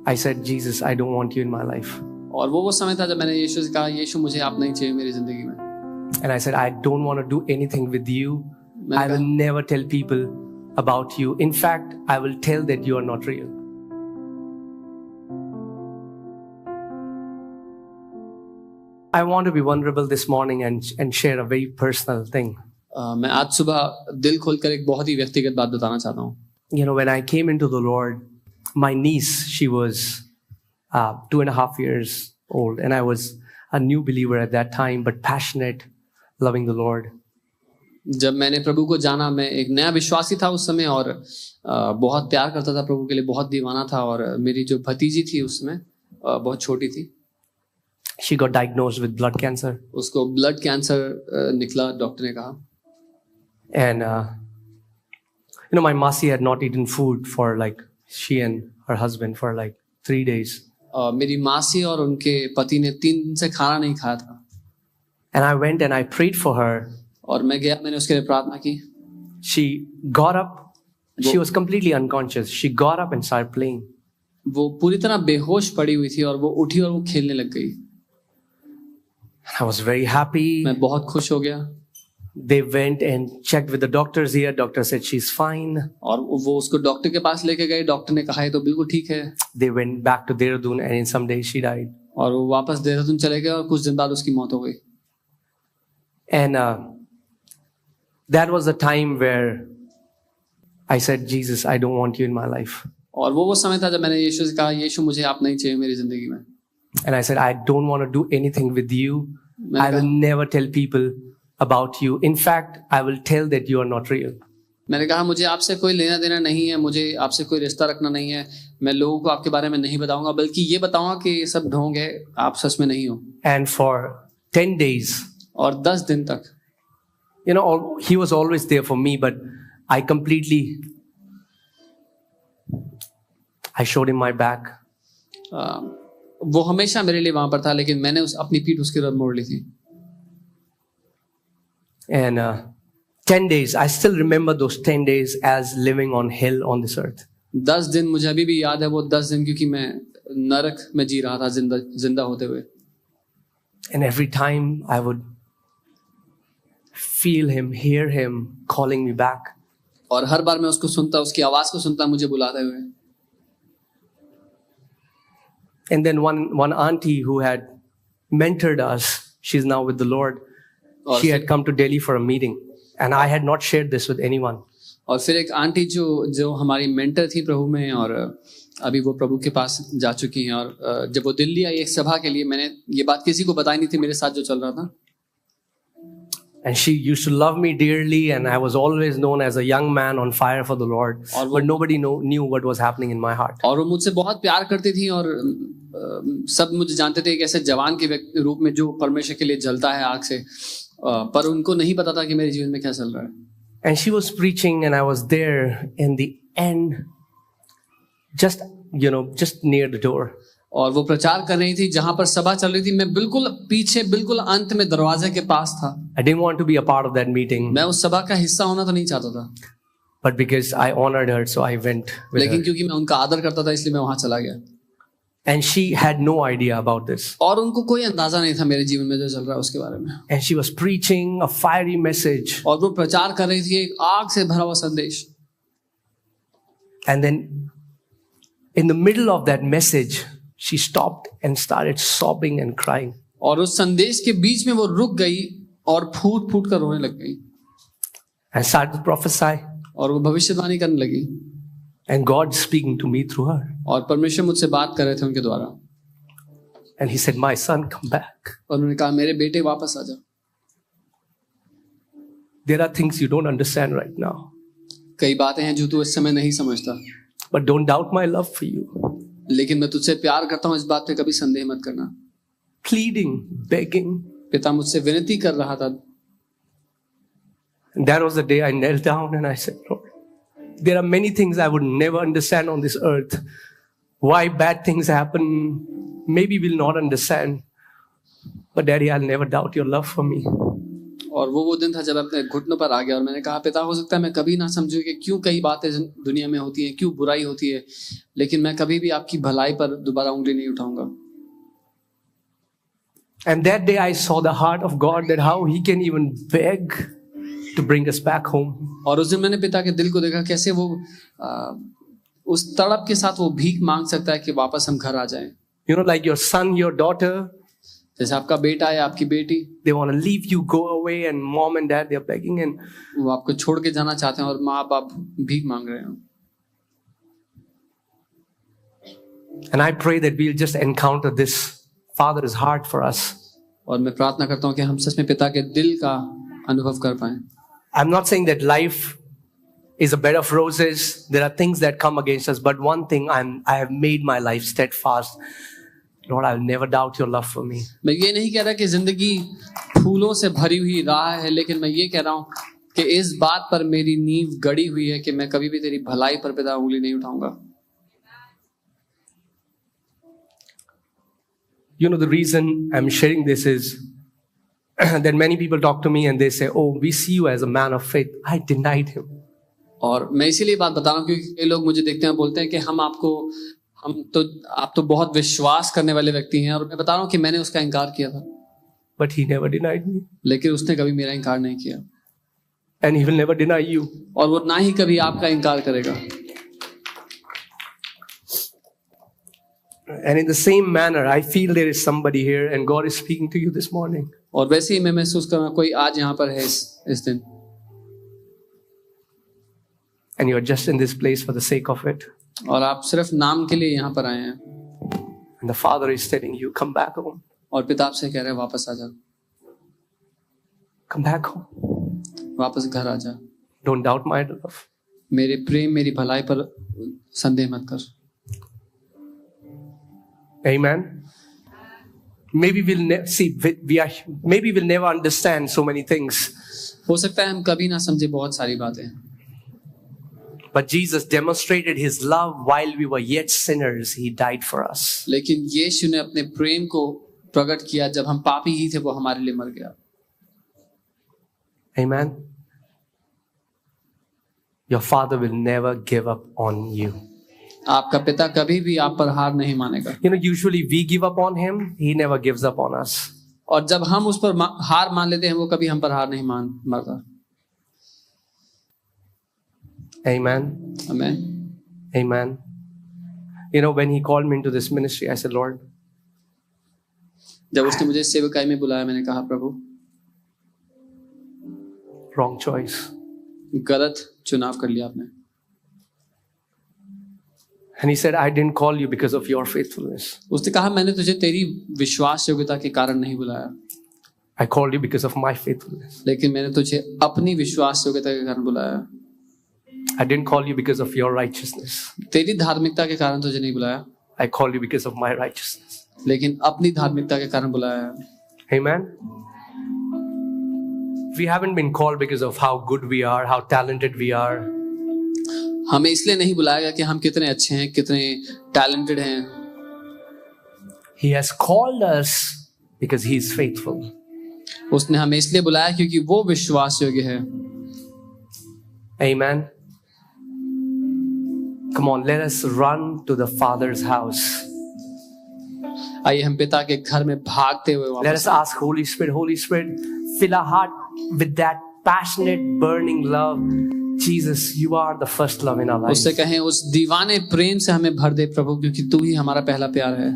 I said, Jesus, I don't want you in my life. और वो समय था जब मैंने यीशु से कहा, यीशु मुझे आप नहीं चाहिए मेरी जिंदगी में. And I said, I don't want to do anything with you. I will never tell people about you. In fact, I will tell that you are not real. I want to be vulnerable this morning and share a very personal thing. मैं आज सुबह दिल खोलकर एक बहुत ही व्यक्तिगत बात बताना चाहता हूँ. You know, when I came into the Lord, my niece, she was 2.5 years old, and I was a new believer at that time, but passionate, loving the Lord. जब मैंने प्रभु को जाना, मैं एक नया विश्वासी था उस समय और बहुत प्यार करता था प्रभु के लिए, बहुत दीवाना था. और मेरी जो भतीजी थी उसमें बहुत छोटी थी. She got diagnosed with blood cancer. उसको ब्लड कैंसर निकला, डॉक्टर ने कहा. And you know, my Masi had not eaten food for she and her husband for 3 days. मेरी मासी और उनके पति ने 3 दिन से खाना नहीं खाया था. And I went and I prayed for her. और मैं गया, मैंने उसके लिए प्रार्थना की. She got up. She was completely unconscious. She got up and started playing. वो पूरी तरह बेहोश पड़ी हुई थी और वो उठी और वो खेलने लग गई. I was very happy. मैं बहुत खुश हो गया. They went and checked with the doctors here. Doctor said she's fine. और वो उसको डॉक्टर के पास लेके गए. डॉक्टर ने कहा ये तो बिल्कुल ठीक है. They went back to Dehradun and in some days she died. और वो वापस देहरादून चले गए और कुछ दिन बाद उसकी मौत हो गई. And that was the time where I said, Jesus, I don't want you in my life. और वो समय था जब मैंने यीशु से कहा, यीशु मुझे आप नहीं चाहिए मेरी जिंदगी में. And I said, I don't want to do anything with you. I will never tell people about you. In fact, I will tell that you are not real. मैंने कहा मुझे आपसे कोई लेना देना नहीं है, मुझे आपसे कोई रिश्ता रखना नहीं है. मैं लोगों को आपके बारे में नहीं बताऊंगा, बल्कि ये बताऊंगा कि ये सब ढोंग है, आप सच में नहीं हो. And for 10 days, और 10 दिन तक, you know, he was always there for me, but I showed him my back. वो हमेशा मेरे लिए वहां पर था, लेकिन मैंने अपनी पीठ उसके तरफ मोड़ ली थी. And 10 days, I still remember those 10 days as living on hell on this earth. 10 दिन मुझे अभी भी याद है, वो 10 दिन, क्योंकि मैं नरक में जी रहा था जिंदा होते हुए. And every time I would feel him, hear him calling me back. और हर बार मैं उसको सुनता, उसकी आवाज को सुनता, मुझे बुलाते हुए. And then one auntie who had mentored us, she's now with the Lord. She had come to Delhi for a meeting, and I had not shared this with anyone. और फिर एक आंटी जो हमारी मेंटर थी प्रभु में, और अभी वो प्रभु के पास जा चुकी हैं. और जब वो दिल्ली आई एक सभा के लिए, मैंने ये बात किसी को बताई नहीं थी मेरे साथ जो चल रहा था. And she used to love me dearly, and I was always known as a young man on fire for the Lord. But nobody knew what was happening in my heart. और वो मुझसे बहुत प्यार करती थी, और सब मुझे जानते थे एक ऐसे जवान के रूप में जो परमेश्वर के लिए जलता है आग से, पर उनको नहीं पता था कि मेरे जीवन में क्या चल रहा है. And she was preaching, and I was there in the end, just near the door. और वो प्रचार कर रही थी जहां पर सभा चल रही थी. मैं बिल्कुल पीछे, बिल्कुल अंत में दरवाजे के पास था. I didn't want to be a part of that meeting. मैं उस सभा का हिस्सा होना तो नहीं चाहता था. But because I honored her, so I went with लेकिन her. क्योंकि मैं उनका आदर करता था, इसलिए मैं वहां चला गया. And she had no idea about this. और उनको कोई अंदाजा नहीं था मेरे जीवन में जो चल रहा है उसके बारे में. And she was preaching a fiery message. और वो प्रचार कर रही थी एक आग से भरा हुआ संदेश. And then in the middle of that message, she stopped and started sobbing and crying. और उस संदेश के बीच में वो रुक गई और फूट कर रोने लग गई. And started to prophesy. और वो भविष्यवाणी करने लगी. And God speaking to me through her. और परमेश्वर मुझसे बात कर रहे थे उनके द्वारा. And he said, "My son, come back." और उन्होंने कहा, मेरे बेटे वापस आ जा. There are things you don't understand right now. कई बातें हैं जो तू इस समय नहीं समझता. But don't doubt my love for you. लेकिन मैं तुझसे प्यार करता हूँ, इस बात पे कभी संदेह मत करना. Pleading, begging. पिता मुझसे विनती कर रहा था. And that was the day I knelt down and I said, Lord, there are many things I would never understand on this earth. Why bad things happen, maybe we'll not understand. But Daddy, I'll never doubt your love for me. और वो दिन था जब मैं अपने घुटनों पर आ गया और मैंने कहा पिता हो सकता है मैं कभी ना समझूं कि क्यों कई बातें दुनिया में होती हैं, क्यों बुराई होती है, लेकिन मैं कभी भी आपकी भलाई पर दोबारा उंगली नहीं उठाऊंगा. And that day I saw the heart of God, that how He can even beg to bring us back home. और उस दिन मैंने पिता के दिल को देखा कैसे वो उस तड़प के साथ वो भीख मांग सकता है कि वापस हम घर आ जाएं. You know, like your son, your daughter, जैसे आपका बेटा है, आपकी बेटी, they want to leave you, go away, and mom and dad, they're begging, and वो आपको छोड़ के जाना चाहते हैं और माँ बाप भीख मांग रहे हैं. And I pray that we'll just encounter this Father's heart for us. और मैं प्रार्थना करता हूँ कि हम सच में पिता के दिल का अनुभव कर पाएं. I'm not saying that life is a bed of roses. There are things that come against us, but one thing I have made my life steadfast. Lord, I will never doubt your love for me. मैं ये नहीं कह रहा कि जिंदगी फूलों से भरी हुई राह है, लेकिन मैं ये कह रहा हूँ कि इस बात पर मेरी नींव गड़ी हुई है कि मैं कभी भी तेरी भलाई पर पिता उंगली नहीं उठाऊंगा. You know, the reason I'm sharing this is that many people talk to me and they say, oh, we see you as a man of faith. I denied him. और मैं इसीलिए बात बता रहा हूँ क्योंकि कई लोग मुझे देखते हैं बोलते हैं कि आप तो बहुत विश्वास करने वाले व्यक्ति हैं, और मैं बता रहा हूँ कि मैंने उसका इनकार किया था. But he never denied me. लेकिन उसने कभी मेरा इनकार नहीं किया. And he will never deny you. और वो ना ही कभी आपका इनकार करेगा. And in the same manner, I feel there is somebody here and God is speaking to you this morning. और वैसे ही मैं महसूस कर रहा हूँ कोई आज यहाँ पर है इस दिन. And you are just in this place for the sake of it. और आप सिर्फ नाम के लिए यहाँ पर आए हैं. And the Father is telling you, come back home. और पिता आपसे कह रहे हैं वापस आ जा. Come back home. वापस घर आ जा. Don't doubt my love. मेरे प्रेम, मेरी भलाई पर संदेह मत कर. Amen. Maybe maybe we'll never understand so many things. हो सकता है हम कभी ना समझे बहुत सारी बातें. But Jesus demonstrated his love while we were yet sinners. He died for us. लेकिन यीशु ने अपने प्रेम को प्रकट किया जब हम पापी ही थे, वो हमारे लिए मर गया. Amen. Your Father will never give up on you. आपका पिता कभी भी आप पर हार नहीं मानेगा. You know, usually we give up on him. He never gives up on us. और जब हम उस पर हार मान लेते हैं, वो कभी हम पर हार नहीं मानता. Amen. Amen. Amen. You know, when he called me into this ministry, I said, Lord, जब उसने मुझे सेवकाई में बुलाया, मैंने कहा प्रभु, wrong choice. गलत चुनाव कर लिया आपने. And he said, I didn't call you because of your faithfulness. उसने कहा मैंने तुझे तेरी विश्वास योग्यता के कारण नहीं बुलाया. I called you because of my faithfulness. लेकिन मैंने तुझे अपनी विश्वास योग्यता के कारण बुलाया. I didn't call you because of your righteousness. तेरी धार्मिकता के कारण तुझे नहीं बुलाया. I called you because of my righteousness. लेकिन अपनी धार्मिकता के कारण बुलाया. Amen. We haven't been called because of how good we are, how talented we are. हमें इसलिए नहीं बुलाया गया कि हम कितने अच्छे हैं, कितने टैलेंटेड हैं. He has called us because he is faithful. उसने हमें इसलिए बुलाया क्योंकि वो विश्वास योग्य है. Amen. Come on, let us run to the Father's house. आइए हम पिता के घर में भागते हुए Let us ask Holy Spirit, fill our heart with that passionate, burning love. Jesus, you are the first love in our lives. उससे कहें उस दीवाने प्रेम से हमें भर दे प्रभु, क्योंकि तू ही हमारा पहला प्यार है.